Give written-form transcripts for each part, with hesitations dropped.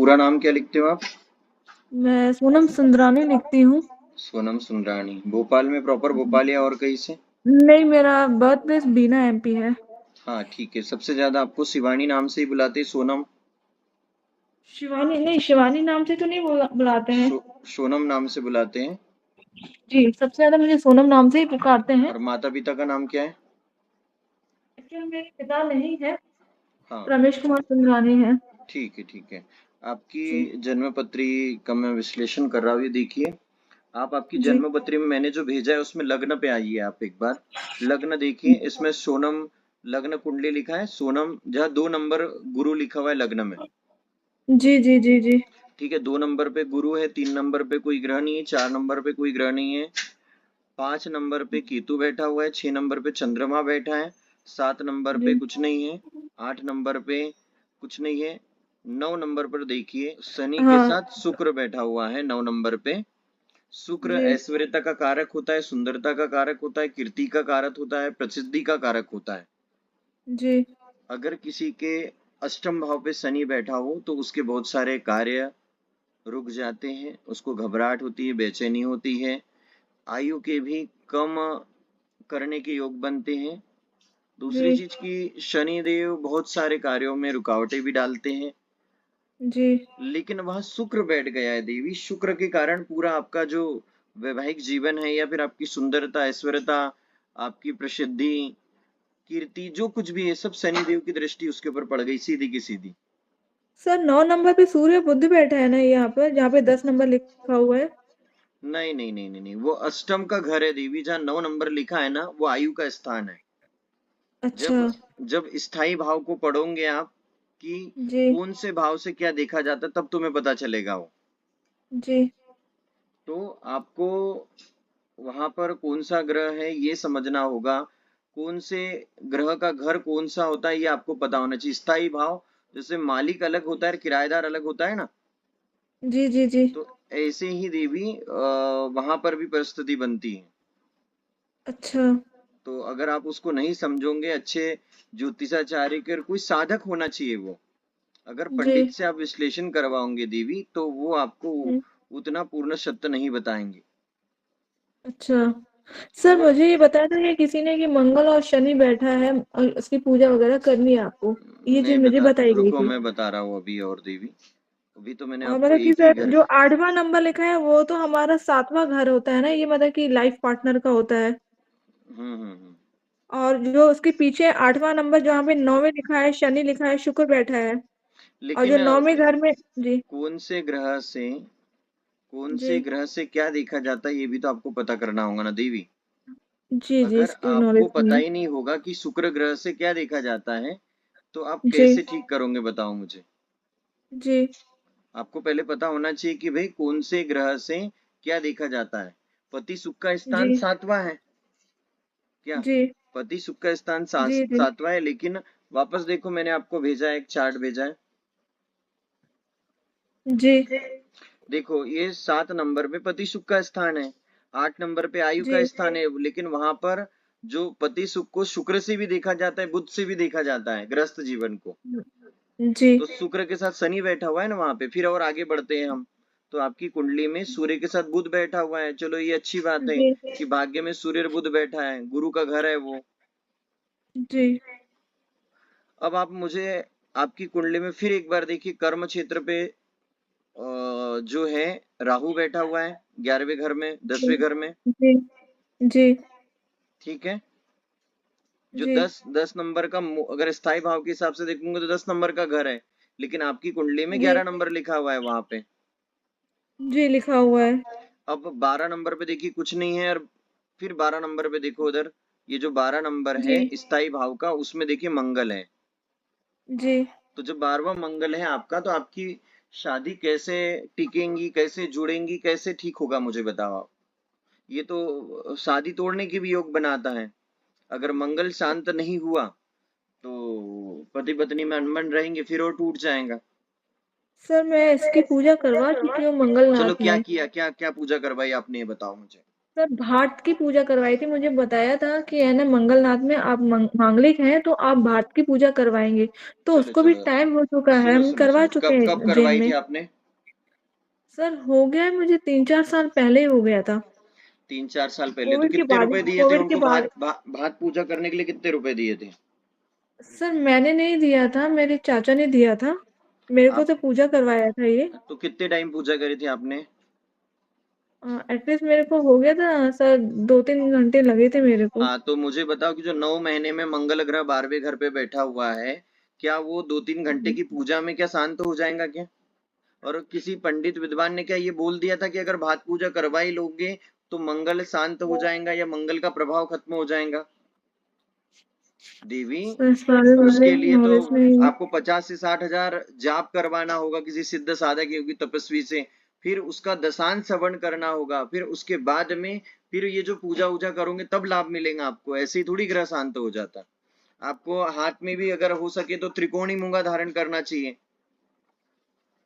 पूरा नाम क्या लिखते हो आप? मैं सोनम सुंदरानी लिखती हूँ। सोनम सुंदरानी। भोपाल में प्रॉपर भोपाल या और कहीं से? नहीं, मेरा बर्थ प्लेस बीना एमपी है। हाँ ठीक है। सबसे ज्यादा आपको शिवानी नाम से ही बुलाते हैं, सोनम? शिवानी नहीं, शिवानी नाम से तो नहीं बुलाते हैं। सोनम नाम से बुलाते हैं। जी, सबसे ज्यादा मुझे सोनम नाम से ही पुकारते हैं। और माता पिता का नाम क्या है? एक्चुअली मेरे पिता नहीं है, हाँ रमेश कुमार सुंदरानी है। ठीक है ठीक है। जी। आपकी जन्म पत्री का मैं विश्लेषण कर रहा हूँ, ये देखिए। आप आपकी जी। जन्म पत्री में मैंने जो भेजा है उसमें लग्न पे आइए आप एक बार। लग्न देखिए, इसमें सोनम लग्न कुंडली लिखा है, सोनम जहाँ 2 नंबर गुरु लिखा हुआ है लग्न में। जी। जी। जी। जी। ठीक है, 2 नंबर पे गुरु है, 3 नंबर पे कोई ग्रह नहीं है, 4 नंबर पे कोई ग्रह नहीं है, 5 नंबर पे केतु बैठा हुआ है, 6 नंबर पे चंद्रमा बैठा है, 7 नंबर पे जी। कुछ नहीं है, 8 नंबर पे कुछ नहीं है, 9 नंबर पर देखिए शनि के हाँ। साथ शुक्र बैठा हुआ है 9 नंबर पे। शुक्र जी। ऐश्वर्यता का कारक होता है, सुंदरता का कारक होता है, कीर्ति का कारक होता है, प्रसिद्धि का कारक होता है। जी। अगर किसी के अष्टम भाव पे शनि बैठा हो तो उसके बहुत सारे कार्य रुक जाते हैं, उसको घबराहट होती है, बेचैनी होती है, आयु के भी कम करने के योग बनते हैं। दूसरी जी। चीज की शनिदेव बहुत सारे कार्यों में रुकावटें भी डालते हैं। जी। लेकिन वहां शुक्र बैठ गया है देवी, शुक्र के कारण पूरा आपका जो वैवाहिक जीवन है या फिर आपकी सुंदरता, ऐश्वर्यता, आपकी प्रसिद्धि, कीर्ति, जो कुछ भी है सब शनिदेव की दृष्टि उसके ऊपर पड़ गई सीधी की सीधी। सर, 9 नंबर पे सूर्य बुध बैठा है ना यहाँ पर, जहाँ पे 10 नंबर लिखा हुआ है। नहीं नहीं नहीं नहीं नहीं, वो अष्टम का घर है देवी, जहाँ 9 नंबर लिखा है ना वो आयु का स्थान है। अच्छा। जब जब स्थाई भाव को पढ़ोगे आप कि जी। कौन से भाव से क्या देखा जाता है तब तुम्हें पता चलेगा वो। जी। तो आपको वहां पर कौन सा ग्रह है ये समझना होगा, कौन से ग्रह का घर कौन सा होता है ये आपको पता होना चाहिए। स्थाई भाव जैसे मालिक अलग होता है, किराएदार अलग होता है ना, जी। जी। जी। तो ऐसे ही देवी वहां पर भी परिस्थिति बनती है। अच्छा। तो अगर आप उसको नहीं समझोगे अच्छे ज्योतिषाचार्य के, और कोई साधक होना चाहिए वो, अगर जी। पंडित से आप विश्लेषण करवाओगे देवी तो वो आपको हम्म। उतना पूर्ण सत्य नहीं बताएंगे। अच्छा। सर, और मुझे ये बताया था कि किसी ने कि मंगल और शनि बैठा है और उसकी पूजा वगैरह करनी है आपको। ये मैं चीज मुझे बता बताई गई रुको, थी। मैं बता रहा हूँ अभी और देवी। अभी तो मैंने और आपको मतलब कि एक ही सर, घर। जो 8वां नंबर लिखा है वो तो हमारा 7वां घर होता है ना, ये मतलब कि लाइफ पार्टनर का होता है। हम्म। और जो उसके पीछे 8वां नंबर जहाँ पे 9 लिखा है, शनि लिखा है, शुक्र बैठा है। और जो लेकिन 9वें घर में। जी। कौन से ग्रह से कौन जी। से ग्रह से क्या देखा जाता है ये भी तो आपको पता करना होगा ना देवी। जी। जी, अगर इसकी आपको नॉलेज पता नहीं ही नहीं होगा कि शुक्र ग्रह से क्या देखा जाता है तो आप है। जी। कैसे ठीक करोगे बताओ मुझे। जी। आपको पहले पता होना चाहिए कि भाई कौन से ग्रह से क्या देखा जाता है। पति सुख का स्थान जी। 7वां है क्या? जी। पति सुख का स्थान जी। जी। 7वां है, लेकिन वापस देखो मैंने आपको भेजा है, एक चार्ट भेजा है। जी। देखो ये 7 नंबर पे पति सुख का स्थान है, 8 नंबर पे आयु का जी। स्थान है, लेकिन वहां पर जो पति सुख को शुक्र से भी देखा जाता है, बुध से भी देखा जाता है गृहस्थ जीवन को। जी। तो शुक्र के साथ शनि बैठा हुआ है ना वहां पे। फिर और आगे बढ़ते हैं हम, तो आपकी कुंडली में सूर्य के साथ बुध बैठा हुआ है, चलो ये अच्छी बात है जी। कि भाग्य में सूर्य और बुध बैठा है, गुरु का घर है वो। जी। अब आप मुझे आपकी कुंडली में फिर एक बार देखिए, कर्म क्षेत्र पे जो है राहु बैठा हुआ है 11वें घर में, 10वें घर में। जी। जी। ठीक है, जो जी। 10 10 नंबर का अगर स्थाई भाव के हिसाब से देखूंगे तो 10 नंबर का घर है, लेकिन आपकी कुंडली में जी। 11 नंबर लिखा हुआ है वहां पे। जी, लिखा हुआ है। अब 12 नंबर पे देखिए कुछ नहीं है, और फिर 12 नंबर पे देखो उधर, ये जो 12 नंबर जी। है स्थाई भाव का उसमें देखिए मंगल है। जी। तो जब 12वां मंगल है आपका तो आपकी शादी कैसे टिकेंगी, कैसे जुड़ेंगी, कैसे ठीक होगा मुझे बताओ आप। ये तो शादी तोड़ने की भी योग बनाता है। अगर मंगल शांत नहीं हुआ तो पति पत्नी में अनबन रहेंगे, फिर और टूट जाएगा। सर, मैं इसकी पूजा करवा चुकी हूँ चलो मंगलनाथ क्या में। किया, क्या क्या पूजा करवाई आपने ये बताओ मुझे। सर भाट की पूजा करवाई थी, मुझे बताया था कि है ना मंगलनाथ में आप मांगलिक हैं तो आप भाट की पूजा करवाएंगे। तो चलो उसको भी चलो, टाइम हो चुका है, सुनो हम सुनो करवा सुनो, चुके कब कब हैं जैन करवाई में। थी आपने? सर हो गया है, मुझे 3-4 साल पहले ही हो गया था। 3-4 साल पहले? तो कोविड के कितने बाद, रुपए दिए थे कोविड के उनको? बाद। भात पूजा करने के लिए कितने रुपए दिए थे? सर मैंने नहीं दिया था, मेरे चाचा ने दिया था। मेरे को आप तो पूजा करवाया था ये। तो कितने टाइम पूजा करी थी आपने? एटलीस्ट मेरे को हो गया था सर, 2-3 घंटे लगे थे मेरे को। हाँ, तो मुझे बताओ कि जो 9 महीने में मंगल ग्रह 12वें घर पे बैठा हुआ है, क्या वो 2-3 घंटे जी। की पूजा में क्या शांत हो जाएगा क्या? और किसी पंडित विद्वान ने क्या ये बोल दिया था कि अगर भात पूजा करवा ही लोगे तो मंगल शांत हो जाएगा या मंगल का प्रभाव खत्म हो जाएगा? देवी, सर इस बारे में मुझे उसके लिए तो नॉलेज नहीं है। आपको 50 से 60 हजार जाप करवाना होगा किसी सिद्ध साधक योगी तपस्वी से। फिर उसका दशांश श्रवण करना होगा, फिर उसके बाद में फिर ये जो पूजा वूजा करोगे तब लाभ मिलेगा आपको। ऐसे ही थोड़ी ग्रह शांत हो जाता। आपको हाथ में भी अगर हो सके तो त्रिकोणी मूंगा धारण करना चाहिए।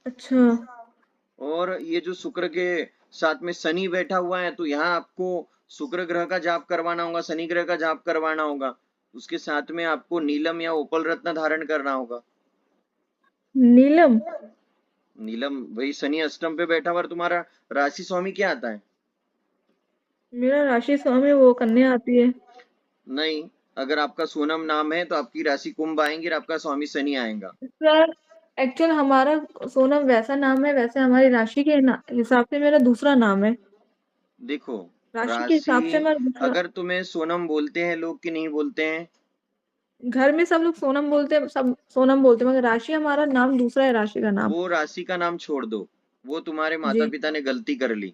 अच्छा। और ये जो शुक्र के साथ में शनि बैठा हुआ है, तो यहाँ आपको शुक्र ग्रह का जाप करवाना होगा, शनि ग्रह का जाप करवाना होगा। उसके साथ में आपको नीलम या उपल रत्न धारण करना होगा। नीलम। नीलम, वही शनि अष्टम पे बैठा हुआ। और तुम्हारा राशि स्वामी क्या आता है? मेरा राशि स्वामी वो कन्या आती है। नहीं, अगर आपका सोनम नाम है तो आपकी राशि कुंभ आएंगी और आपका स्वामी शनि आएगा। सर एक्चुअल हमारा सोनम वैसा नाम है, वैसे हमारी राशि के हिसाब से मेरा दूसरा नाम है। देखो, राशि के हिसाब से राशि, मेरा दूसरा। अगर तुम्हें सोनम बोलते हैं लोग कि नहीं बोलते हैं? घर में सब लोग सोनम बोलते हैं, सब सोनम बोलते हैं, मगर राशि हमारा नाम दूसरा है, राशि का नाम। वो राशि का नाम छोड़ दो, वो तुम्हारे माता जी। पिता ने गलती कर ली।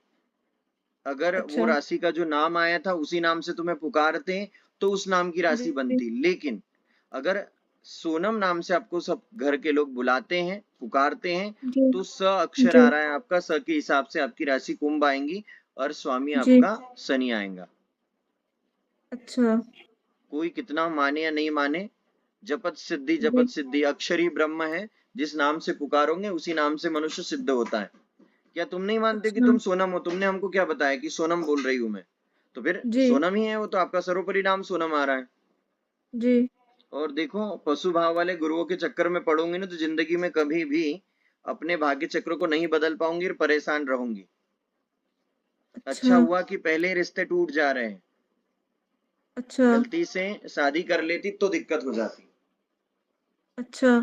अगर वो अच्छा। राशि का जो नाम आया था उसी नाम से तुम्हें पुकारते तो उस नाम की राशि जी। बनती। लेकिन अगर सोनम नाम से आपको सब घर के लोग बुलाते हैं, पुकारते हैं, जी। तो स अक्षर जी। आ रहा है आपका, स के हिसाब से आपकी राशि कुंभ आएंगी और स्वामी जी। आपका शनि आएगा। अच्छा। कोई कितना माने या नहीं माने, जपत सिद्धि, जपत जी। सिद्धि, अक्षर ही ब्रह्म है। जिस नाम से पुकारोगे उसी नाम से मनुष्य सिद्ध होता है। क्या तुम नहीं मानते कि अच्छा। तुम सोनम हो? तुमने हमको क्या बताया कि सोनम बोल रही हूं मैं? तो फिर जी। सोनम ही है वो, तो आपका सर्वोपरि नाम सोनम आ रहा है। जी। और देखो, पशु भाव वाले गुरुओं के चक्कर में पड़ोगे ना तो जिंदगी में कभी भी अपने भाग्य चक्र को नहीं बदल पाऊंगी और परेशान रहूंगी। अच्छा अच्छा। हुआ कि पहले ही रिश्ते टूट जा रहे हैं। अच्छा। गलती से शादी कर लेती तो दिक्कत हो जाती। अच्छा।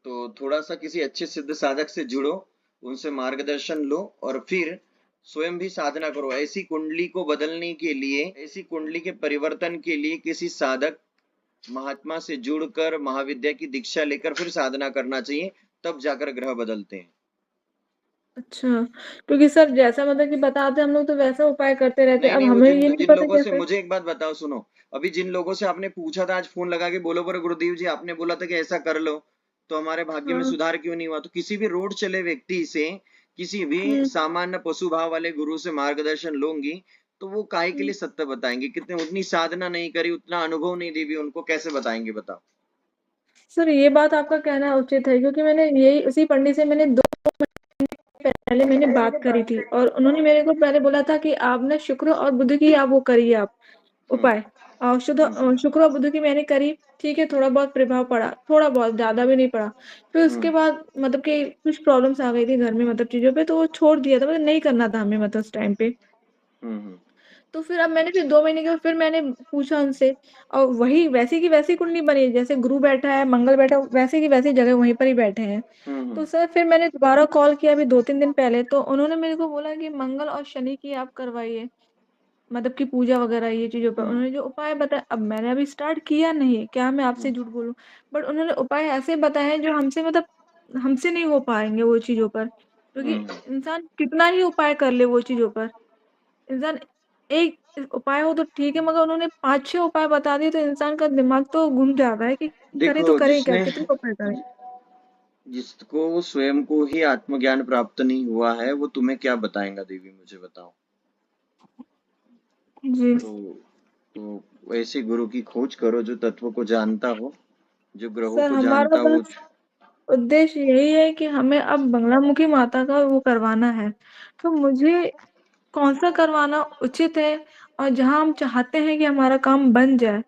तो थोड़ा सा किसी अच्छे सिद्ध साधक से जुड़ो, उनसे मार्गदर्शन लो और फिर स्वयं भी साधना करो। ऐसी कुंडली को बदलने के लिए, ऐसी कुंडली के परिवर्तन के लिए किसी साधक महात्मा से जुड़कर महाविद्या की दीक्षा लेकर फिर साधना करना चाहिए, तब जाकर ग्रह बदलते हैं। अच्छा। क्योंकि सर जैसा मतलब कि बताते हम लोग तो वैसा उपाय करते रहते, नहीं अब नहीं, वो हमें जिन ये नहीं जिन पता लोगों से, कैसे। मुझे एक बात बताओ, सुनो। अभी जिन लोगों से आपने पूछा था आज फोन लगा के, बोलो पर गुरुदेव जी आपने बोला था कि ऐसा कर लो, तो हमारे भाग्य में हाँ। सुधार क्यों नहीं हुआ? तो किसी भी रोड चले व्यक्ति से, किसी भी हम्म। सामान्य पशु भाव वाले गुरु से मार्गदर्शन लूंगी तो वो काहे के लिए हम्म। सत्य बताएंगे? कितने, उतनी साधना नहीं करी, उतना अनुभव नहीं दी भी, उनको कैसे बताएंगे बताओ? सर ये बात आपका कहना उचित है, क्योंकि मैंने यही उसी पंडित से मैंने 2 पहले मैंने बात करी थी, और उन्होंने मेरे को पहले बोला था कि आप ना शुक्र और बुध की आप वो करिए आप हम्म उपाय। और हम्म शुक्र और बुध की मैंने करी। ठीक है, थोड़ा बहुत प्रभाव पड़ा, थोड़ा बहुत, ज्यादा भी नहीं पड़ा। फिर उसके हम्म बाद मतलब कि कुछ प्रॉब्लम्स आ गई थी घर में, मतलब चीजों पे, तो वो छोड़ दिया था, मतलब नहीं करना था हमें, मतलब उस टाइम पे। हम्म। तो फिर अब मैंने फिर 2 महीने के बाद फिर मैंने पूछा उनसे, और वही वैसी की वैसी कुंडली बनी है, जैसे गुरु बैठा है, मंगल बैठा है, वैसे की वैसी जगह वहीं पर ही बैठे हैं। हम्म तो सर फिर मैंने दोबारा कॉल किया अभी 2-3 दिन पहले, तो उन्होंने मेरे को बोला कि मंगल और शनि की आप करवाइए, मतलब कि पूजा वगैरह ये चीजों पर हम्म उन्होंने जो उपाय बताया। अब मैंने अभी स्टार्ट किया नहीं है, क्या मैं आपसे हम्म झूठ बोलूं। बट उन्होंने उपाय ऐसे बताए हैं जो हमसे मतलब हमसे नहीं हो पाएंगे वो चीजों पर, क्योंकि हम्म। इंसान कितना ही उपाय कर ले वो चीजों पर, इंसान एक उपाय हो तो ठीक है, मगर उन्होंने 5-6 उपाय बता दिए तो इंसान का दिमाग तो घूम जाता है कि करे तो देखो, करें क्या, कितने उपाय करें। जिसको स्वयं को ही आत्मज्ञान प्राप्त नहीं हुआ है वो तुम्हें क्या बताएगा देवी, मुझे बताओ। जी। तो ऐसे गुरु की खोज करो जो तत्व को जानता हो, जो ग्रहों सर को हमारा जानता हो। बस उद्देश्य यही है कि हमें अब बंगलामुखी माता का वो करवाना है। तो मुझे कौन-सा करवाना उचित है और जहाँ हम चाहते हैं कि हमारा काम बन जाए,